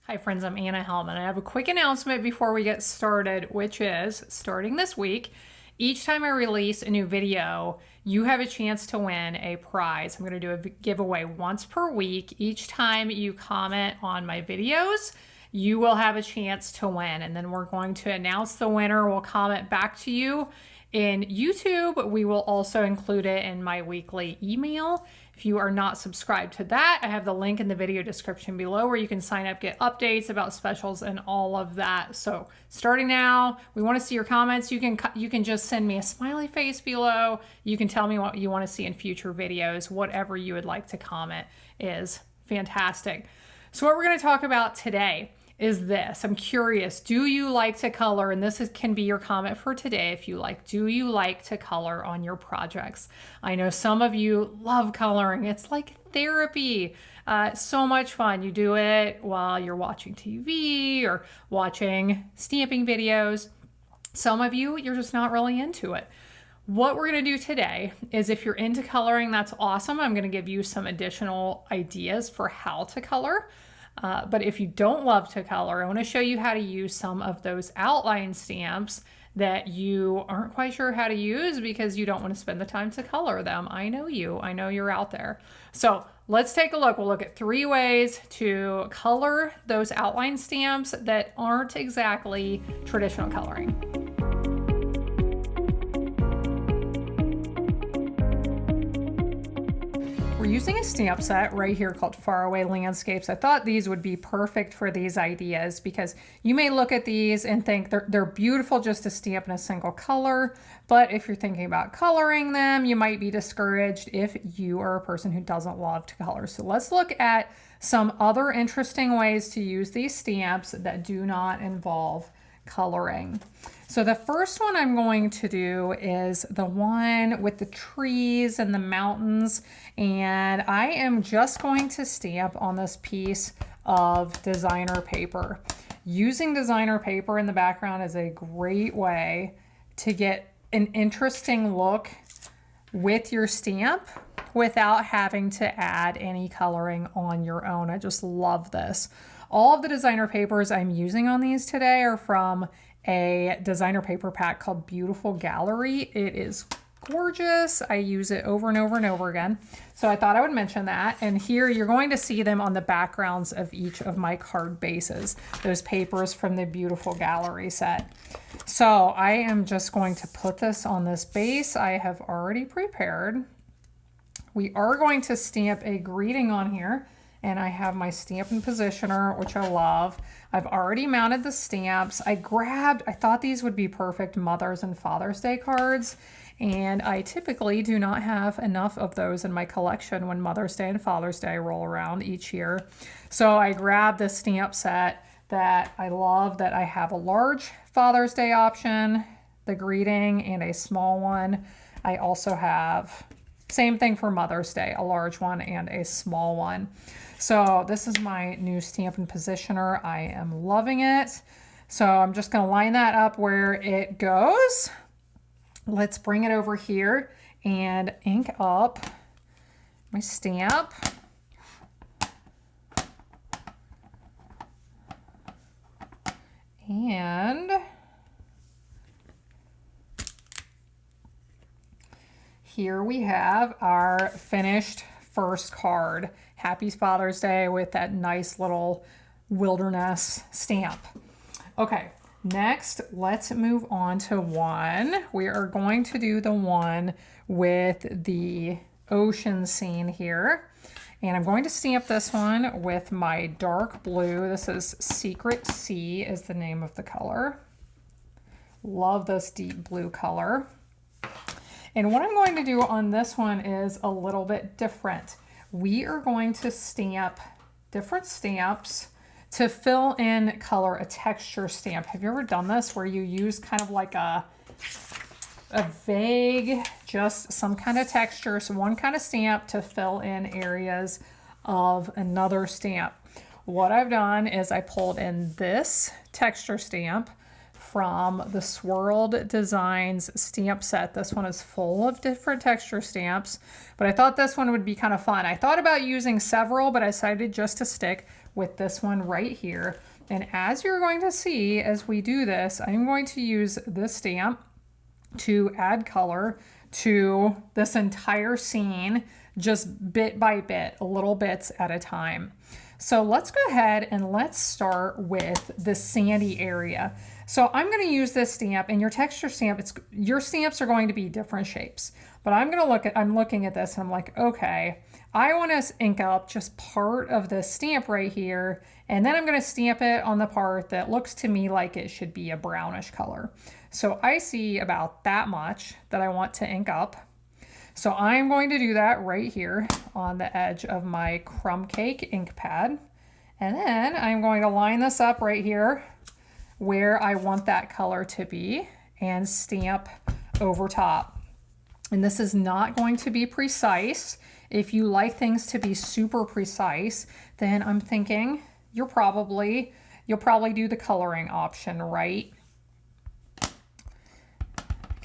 Hi friends, I'm Anna Helman. I have a quick announcement before we get started, which is starting this week, each time I release a new video, you have a chance to win a prize. I'm going to do a giveaway once per week. Each time you comment on my videos, you will have a chance to win. And then we're going to announce the winner. We'll comment back to you in YouTube. We will also include it in my weekly email. If you are not subscribed to that, I have the link in the video description below where you can sign up, get updates about specials and all of that. So starting now, we want to see your comments. You can just send me a smiley face below. You can tell me what you want to see in future videos. Whatever you would like to comment is fantastic. So what we're going to talk about today is this. I'm curious, do you like to color? And can be your comment for today if you like. Do you like to color on your projects? I know some of you love coloring. It's like therapy. So much fun. You do it while you're watching TV or watching stamping videos. Some of you, you're just not really into it. What we're going to do today is, if you're into coloring, that's awesome. I'm going to give you some additional ideas for how to color. But if you don't love to color, I want to show you how to use some of those outline stamps that you aren't quite sure how to use because you don't want to spend the time to color them. I know you. I know you're out there. So let's take a look. We'll look at 3 ways to color those outline stamps that aren't exactly traditional coloring. We're using a stamp set right here called Faraway Landscapes. I thought these would be perfect for these ideas because you may look at these and think they're beautiful just to stamp in a single color, but if you're thinking about coloring them, you might be discouraged if you are a person who doesn't love to color. So let's look at some other interesting ways to use these stamps that do not involve coloring. So the first one I'm going to do is the one with the trees and the mountains, and I am just going to stamp on this piece of designer paper. Using designer paper in the background is a great way to get an interesting look with your stamp without having to add any coloring on your own. I just love this. All of the designer papers I'm using on these today are from a designer paper pack called Beautiful Gallery. It is gorgeous. I use it over and over and over again. So I thought I would mention that. And here you're going to see them on the backgrounds of each of my card bases, those papers from the Beautiful Gallery set. So I am just going to put this on this base I have already prepared. We are going to stamp a greeting on here. And I have my Stampin' Positioner, which I love. I've already mounted the stamps. I thought these would be perfect Mother's and Father's Day cards. And I typically do not have enough of those in my collection when Mother's Day and Father's Day roll around each year. So I grabbed this stamp set that I love, that I have a large Father's Day option, the greeting, and a small one. I also have, same thing for Mother's Day, a large one and a small one. So this is my new Stampin' Positioner. I am loving it. So I'm just going to line that up where it goes. Let's bring it over here and ink up my stamp. And here we have our finished first card. Happy Father's Day with that nice little wilderness stamp. Okay, next let's move on to one. We are going to do the one with the ocean scene here. And I'm going to stamp this one with my dark blue. This is Secret Sea is the name of the color. Love this deep blue color. And what I'm going to do on this one is a little bit different. We are going to stamp different stamps to fill in color, a texture stamp. Have you ever done this where you use kind of like a vague, just some kind of texture, so one kind of stamp to fill in areas of another stamp? What I've done is I pulled in this texture stamp from the Swirled Designs stamp set. This one is full of different texture stamps, but I thought this one would be kind of fun. I thought about using several, but I decided just to stick with this one right here. And as you're going to see as we do this, I'm going to use this stamp to add color to this entire scene, just bit by bit, little bits at a time. So let's go ahead and let's start with the sandy area. So I'm going to use this stamp, and your texture stamp, your stamps are going to be different shapes. But I'm looking at this and I'm like, okay, I want to ink up just part of the stamp right here, and then I'm going to stamp it on the part that looks to me like it should be a brownish color. So I see about that much that I want to ink up. So I'm going to do that right here on the edge of my crumb cake ink pad. And then I'm going to line this up right here where I want that color to be and stamp over top. And this is not going to be precise. If you like things to be super precise, then I'm thinking you'll probably do the coloring option, right?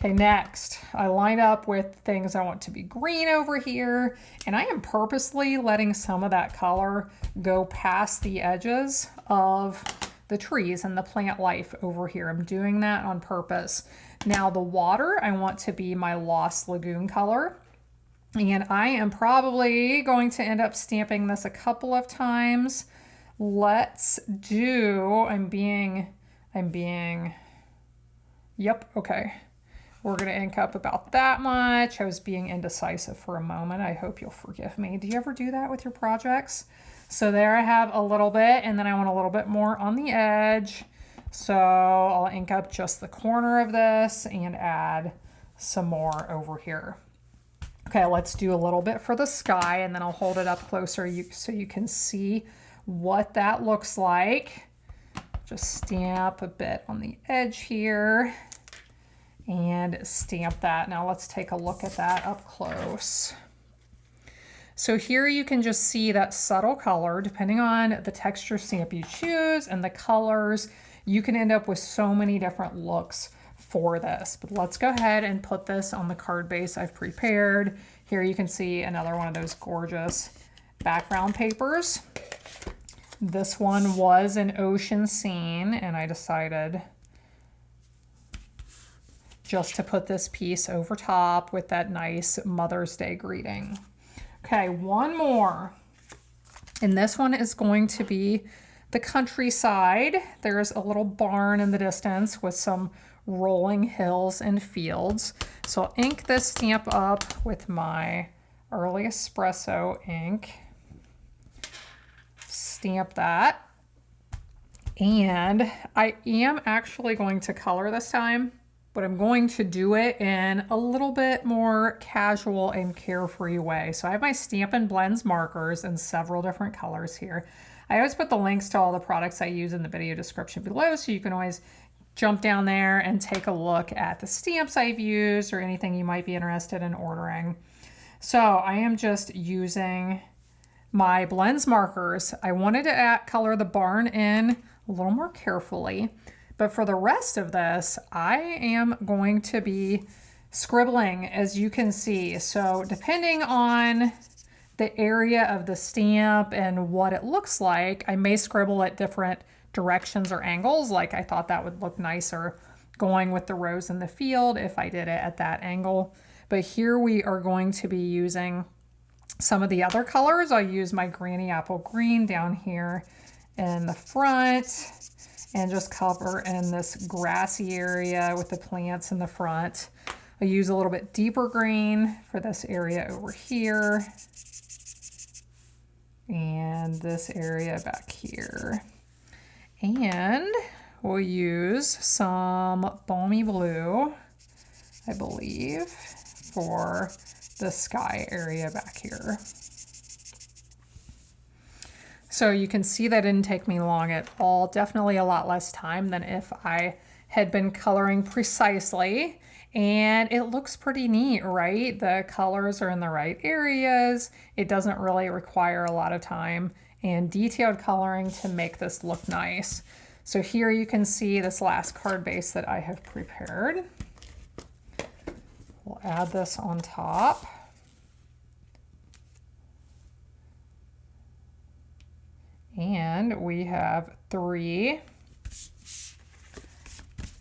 Okay, next, I line up with things I want to be green over here, and I am purposely letting some of that color go past the edges of the trees and the plant life over here. I'm doing that on purpose. Now the water, I want to be my Lost Lagoon color, and I am probably going to end up stamping this a couple of times. Let's do, yep, okay. We're going to ink up about that much. I was being indecisive for a moment. I hope you'll forgive me. Do you ever do that with your projects? So there I have a little bit, and then I want a little bit more on the edge. So I'll ink up just the corner of this and add some more over here. Okay, let's do a little bit for the sky, and then I'll hold it up closer so you can see what that looks like. Just stamp a bit on the edge here. And stamp that. Now let's take a look at that up close. So here you can just see that subtle color. Depending on the texture stamp you choose and the colors, you can end up with so many different looks for this. But let's go ahead and put this on the card base I've prepared. Here you can see another one of those gorgeous background papers. This one was an ocean scene, and I decided just to put this piece over top with that nice Mother's Day greeting. Okay, one more. And this one is going to be the countryside. There's a little barn in the distance with some rolling hills and fields. So I'll ink this stamp up with my Early Espresso ink. Stamp that. And I am actually going to color this time, but I'm going to do it in a little bit more casual and carefree way. So I have my Stampin' Blends markers in several different colors here. I always put the links to all the products I use in the video description below, so you can always jump down there and take a look at the stamps I've used or anything you might be interested in ordering. So I am just using my blends markers. I wanted to color the barn in a little more carefully. But for the rest of this, I am going to be scribbling, as you can see. So depending on the area of the stamp and what it looks like, I may scribble at different directions or angles. Like I thought that would look nicer going with the rose in the field if I did it at that angle. But here we are going to be using some of the other colors. I'll use my Granny Apple Green down here in the front, and just cover in this grassy area with the plants in the front. I use a little bit deeper green for this area over here, and this area back here. And we'll use some Balmy Blue, I believe, for the sky area back here. So you can see that didn't take me long at all. Definitely a lot less time than if I had been coloring precisely. And it looks pretty neat, right? The colors are in the right areas. It doesn't really require a lot of time and detailed coloring to make this look nice. So here you can see this last card base that I have prepared. We'll add this on top. And we have 3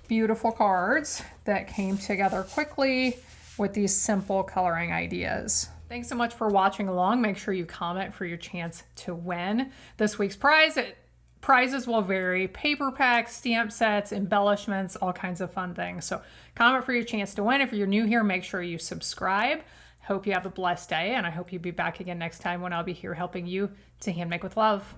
beautiful cards that came together quickly with these simple coloring ideas. Thanks so much for watching along. Make sure you comment for your chance to win this week's prize. Prizes will vary: paper packs, stamp sets, embellishments, all kinds of fun things. So comment for your chance to win. If you're new here, make sure you subscribe. Hope you have a blessed day, and I hope you'll be back again next time when I'll be here helping you to hand make with love.